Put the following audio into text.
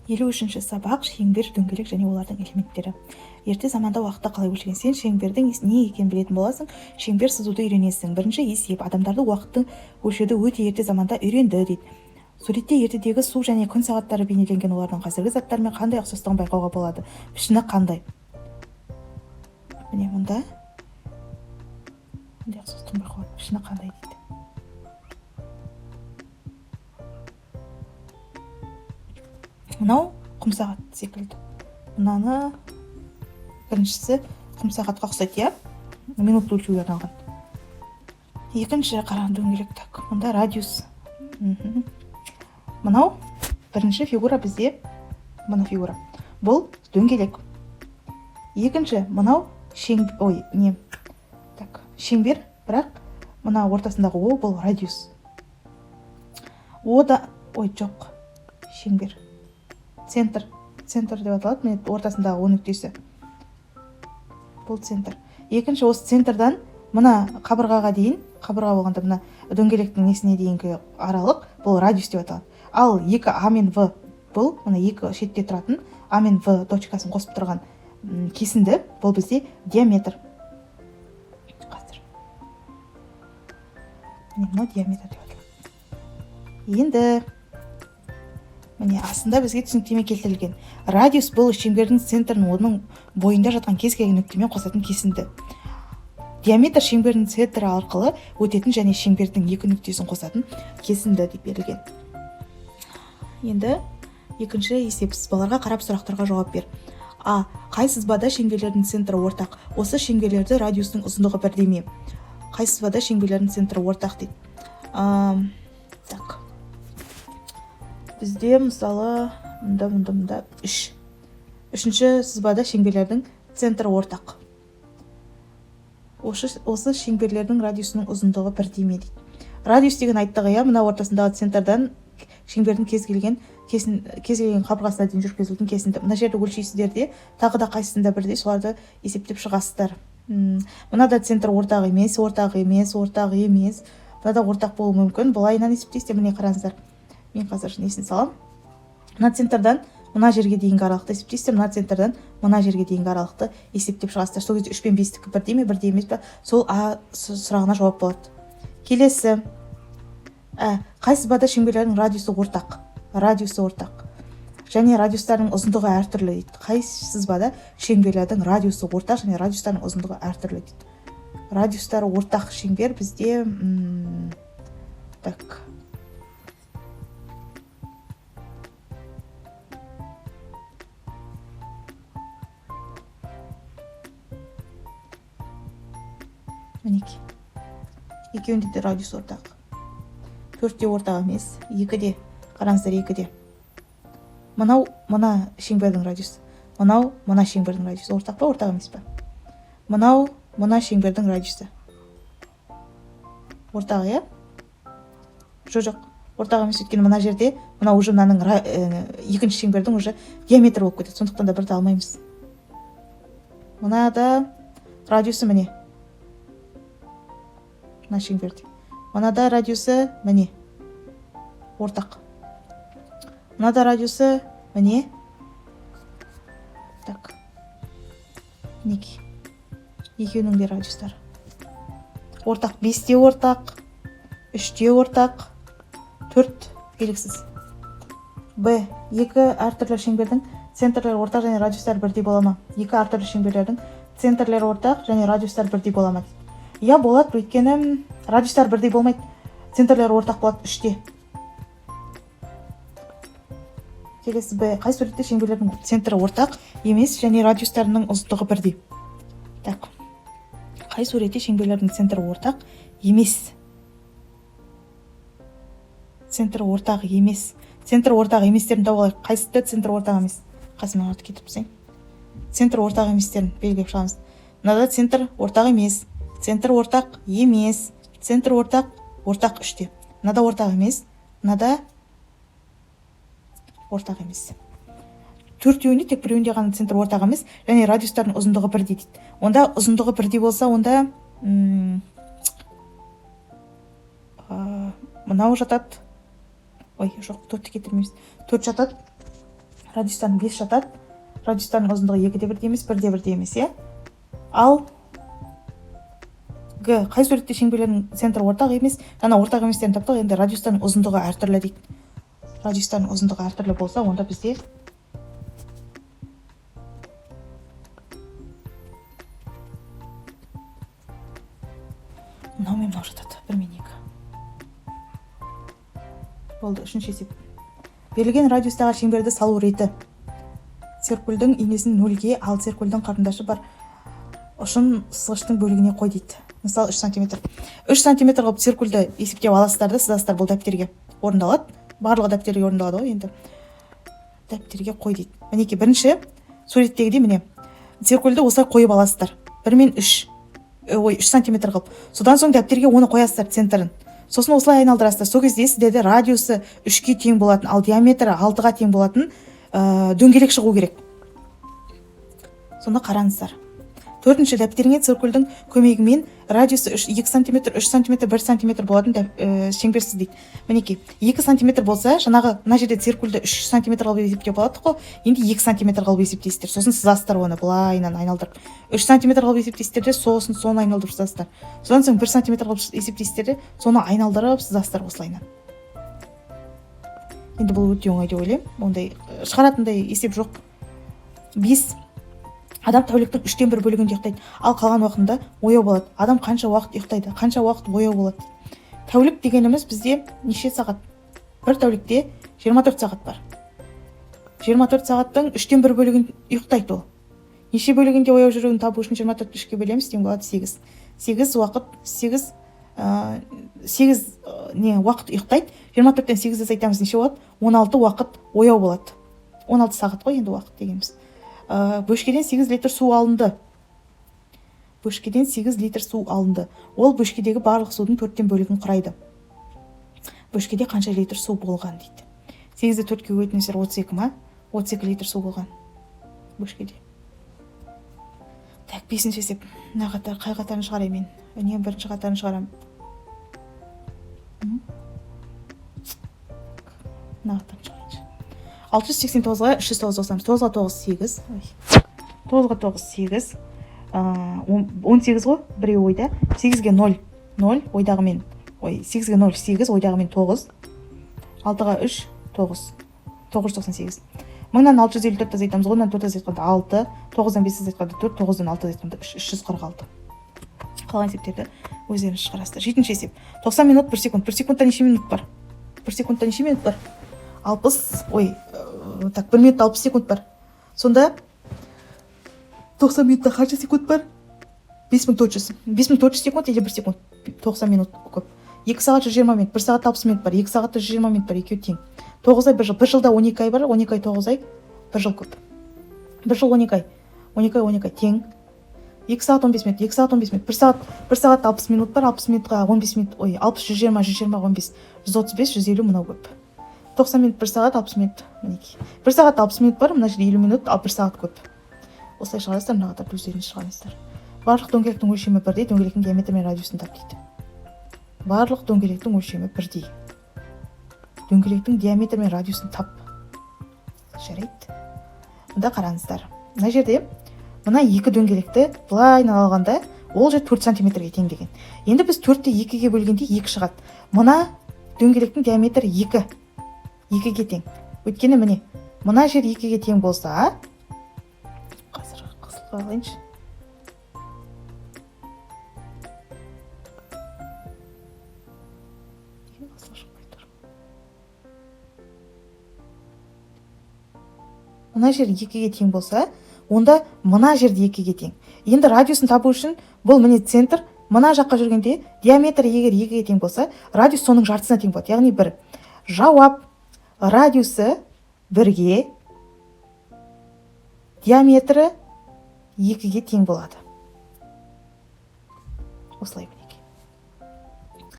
53-ші сабақ шеңбер, дөңгелек және олардың элементтері. Ерте заманда уақытта қалай өлшеген? Сен шеңбердің не екенін білетін боласың. Шеңбер сызуды үйренесің. Бірінші есеп. Адамдарды уақытты өлшеуді өте ерте заманда үйренді дейді. Суретте ертедегі су және күн сағаттары бейнеленген, олардың қазіргі заттармен қандай ұқсастығын байқауға болады. Пішіні қандай? Міне мұнда қандай ұқсастығын байқауға болады. Пішіні қандай дейді. Мынау құмсағат секілді. Мынаны біріншісі құмсағатқа ұқсайды, иә? Минут өлшеуге арналған. Екінші қараған дөңгелек. Так, мұнда радиус. Мынау бірінші фигура бізде. Мына фигура. Бұл дөңгелек. Екінші мынау шеңбер, бірақ мына ортасындағы о бұл радиус. Жоқ. Шеңбер. Центр деп аталады. Міне ортасындағы о нүктесі. Бұл центр. Екінші осы центрдан мына қабырғаға дейін, қабырға болғанда мына дөңгелектің несіне дейінгі аралық бұл радиус деп аталады. Ал 2А мен В бұл мына екі шетте тұратын А мен В точкасын қосып тұрған кесінді, бұл бізде диаметр. Қазір. Мына диаметр деп аталады. Енді міне астында бізге түсініктеме келтірілген. Радиус бұл шеңбердің центрін оның бойында жатқан кез келген нүктемен қосатын кесінді. Диаметр шеңбердің центрі арқылы өтетін және шеңбердің екі нүктесін қосатын кесінді деп берілген. Енді екінші есеп сызбаларға қарап сұрақтарға жауап бер. А. Қай сызбада шеңберлердің центрі ортақ? Осы шеңберлерді радиустың ұзындығы бірдей. Қай сызбада шеңберлердің центрі ортақ дейді. Так. Бізде мысалы мұнда 3. Үшінші сызбада шеңберлердің центрі ортақ. Осы шеңберлердің радиусының ұзындығы бірдей дейді. Радиус деген айттық, иә, мына ортасындағы центрдан шеңбердің кез келген қабырғасына дейін жүргізілген кесінді. Мына жерді өлшейсіздер де, тағы да қайсысында бірдей, соларды есептеп шығасыздар. Мынада центр ортақ емес. Мынада ортақ болуы мүмкін. Бұлайынан есептейсіздер, міне қараңыздар. Мен қазір несін салам. Мына центрдан мына жерге дейінгі аралықты есептейсіздер, мына центрдан мына жерге дейінгі аралықты есептеп шығасыздар. Сол кезде 3 пен 5-тікі бірдей емес пе? Сол А сұрағына жауап болады. Келесі. Қай сызбада шеңберлердің радиусы ортақ? Радиусы ортақ. Және радиустардың ұзындығы әртүрлі дейді. Қай сызбада шеңберлердің радиусы ортақ және радиустардың ұзындығы әртүрлі дейді. Радиустары ортақ шеңбер бізде так. Мінеки. Екеуінде де радиус ортақ. 4-те ортақ емес. 2-де. Қараңыздар, 2-де. Мына шеңбердің радиусы. Мына шеңбердің радиусы. Ортақ па, ортақ емес па? Мына шеңбердің радиусы. Ортақ, иә? Жоқ. Ортақ емес, өйткені мына жерде, мына уже мынаның екінші шеңбердің уже диаметр болып кетеді. Сондықтан да бірді алмаймыз. Мынада радиусы міне. Мына шеңберде. Мынада радиусы міне. Ортақ. Мынада радиусы міне. Так. Мінеки. Екеуінің де радиустары. Ортақ. 5-те ортақ. 3-те ортақ. 4 белгісіз. Б. 2 әртүрлі шеңбердің центрлері ортақ және радиустары бірдей бола ма? 2 әртүрлі шеңберлердің центрлері ортақ және радиустары бірдей бола ма? Я болады, өйткені радиустар бірдей болмайды. Центрлері ортақ болады 3-те. Келесі Б. Қай суретте шеңберлердің центрі ортақ емес және радиустарының ұзындығы бірдей? Так. Қай суретте шеңберлердің центрі ортақ емес? Центрі ортақ емес. Центрі ортақ еместерін тауып алайық. Қайсысы центрі ортақ емес? Қасымнан артып кетіпсің. Центрі ортақ еместерін белгілеп шығамыз. Мынада центр ортақ емес. Центр ортақ емес. Центр ортақ 3-те. Мынада ортақ емес. Мынада ортақ емес. 4-еуінде тек біреуінде ғана центр ортақ емес, және радиустардың ұзындығы бірдей дейді. Онда ұзындығы бірдей болса, онда мынау жатады. Ой, жоқ, 4-ті кетірмейміз. 4 жатады. радиустан 5 жатады. Радиустардың ұзындығы 2-1 емес, 1-1 емес, иә? Ал Г қай суретте шеңберлердің центрі ортақ емес, жаңа ортақ еместерін таптық, енді радиустардың ұзындығы әртүрлі дейді. Радиустардың ұзындығы әртүрлі болса, онда бізде мынау мен мынау жатады, 1 мен 2. Болды, үшінші есеп. Берілген радиустағы шеңберді салу реті. Циркульдің инесін 0-ге, ал циркульдің қарындашы бар ұшын сызғыштың бөлігіне қой дейді. Мысалы 3 см. 3 см қылып циркульді есептеп аласыздар да, сызасыздар, бұл дәптерге орындалады. Барлығы дәптерге орындалады ғой, енді дәптерге қой дейді. Мінекей, бірінші суреттегідей міне циркульді осылай қойып аласыздар. 1 мен 3 см қылып. Содан соң дәптерге оны қоясыздар центрін. Сосын осылай айналдырасыздар. Сол кезде сіздерде радиусы 3-ге тең болатын, ал диаметрі 6-ға тең болатын дөңгелек шығу керек. Сонда қараңыздар. Төртінші дәптеріңе циркульдің көмегімен радиусы 2 см, 3 см, 1 см болатын шеңберсіз дейді. Мінекей, 2 см болса, жаңағы мына жерде циркульді 3 см қылып есептеп болады ғой, енді 2 см қылып есептейсіздер. Сосын сызасыздар оны былайынан айналдырып. 3 см қылып есептейсіздер де, сосын соны айналдырып сызасыздар. Содан соң 1 см қылып есептейсіздер де, соны айналдырып сызасыздар осылайынан. Енді бұл өте оңай деп ойлаймын. Ондай шығаратындай есеп жоқ. 5 Адам тәуліктің 3/1 бөлігінде ұйықтайды, ал қалған уақытында ояу болады. Адам қанша уақыт ұйықтайды, қанша уақыт ояу болады? Тәулік дегеніміз бізде неше сағат? Бір тәулікте 24 сағат бар. 24 сағаттың 3/1 бөлігін ұйықтайды ол. Неше бөлігінде ояу жүруін табу үшін 24-ті 3-ке бөлеміз, тең болады 8. 8 уақыт ұйықтайды. 24-тен 8-ді айтамыз, неше болады? 16 уақыт ояу болады. 16 сағат қой енді уақыт дегеніміз. Бөшкеден 8 литр су алынды. Бөшкеден 8 литр су алынды. Ол бөшкедегі барлық судың 4-тен бөлігін құрайды. Бөшкеде қанша литр су болған дейді. 8-ді 4-ке бөлсеңіздер 32 ма? 32 литр су болған бөшкеде. Так, 5-ші есеп. Мына қатар, қай қатарын шығарайын мен? Үнемі бірінші қатарын шығарамын. Мына қатарын шығарайыншы. 689-ға 390, 9-ға 9 8. 9-ға 9 8. 18 ғой, біреу ойда. 8-ге 0 0 ойдағы мен. 8-ге 0 8 ойдағы мен 9. 6-ға 3 9. 998. 1000-нан 654 азайтамыз, 10-нан 4 азайтқанда 6, 9-дан 5 азайтқанда 4, 9-дан 6 азайтқанда 346. Қалған есептерді өздеріңіз шығарасыздар. 7-ші есеп. 90 минут 1 секунд. 1 секундта неше минут бар? 1 секундта неше минут бар? 1 минутта 60 секунд бар. Сонда 90 минутта қанша секунд бар? 5400. 5400 секунд или 1 секунд? 90 минут көп. 2 сағат 120 минут, 1 сағат 60 минут бар, 2 сағатта 120 минут бар, екеуі тең. 9 ай 1 жыл. 1 жылда 12 ай бар, 12 ай 9 ай, 1 жыл көп. 1 жыл 12 ай. 12 ай 12 ай тең. 2 сағат 15 минут, 2 сағат 15 минут, 1 сағат 60 минут бар, 60 минутқа 15 минут, 60, 120, 120, 15, 135, 150 мынау көп. 90 минут 1 сағат 60 минут. Мінекей. 1 сағат 60 минут бар, мына жерде 50 минут, ал 1 сағат көп. Осылай шығарасыздар, мына қатар өздеріңіз шығарасыздар. Барлық дөңгелектің өлшемі бірдей, дөңгелектің диаметрі мен радиусын тап дейді. Барлық дөңгелектің өлшемі бірдей. Дөңгелектің диаметрі мен радиусын тап. Жарайды. Мұнда қараңыздар. Мына жерде мына екі дөңгелекті былай алғанда, ол жер 4 сантиметрге тең деген. Енді біз 4-те 2-ге бөлгенде 2 шығады. Мына дөңгелектің диаметрі 2. 2-ге тең. Өйткені міне, мына жер 2-ге тең болса, қазір қысылға алайыншы. Мына жер 2-ге тең болса, онда мына жерде 2-ге тең. Енді радиусын табу үшін бұл міне центр, мына жаққа жүргенде диаметрі егер 2-ге тең болса, радиус соның жартысына тең болады. Яғни 1. Жауап, радиусы 1-ге, диаметрі 2-ге тең болады. Осылай.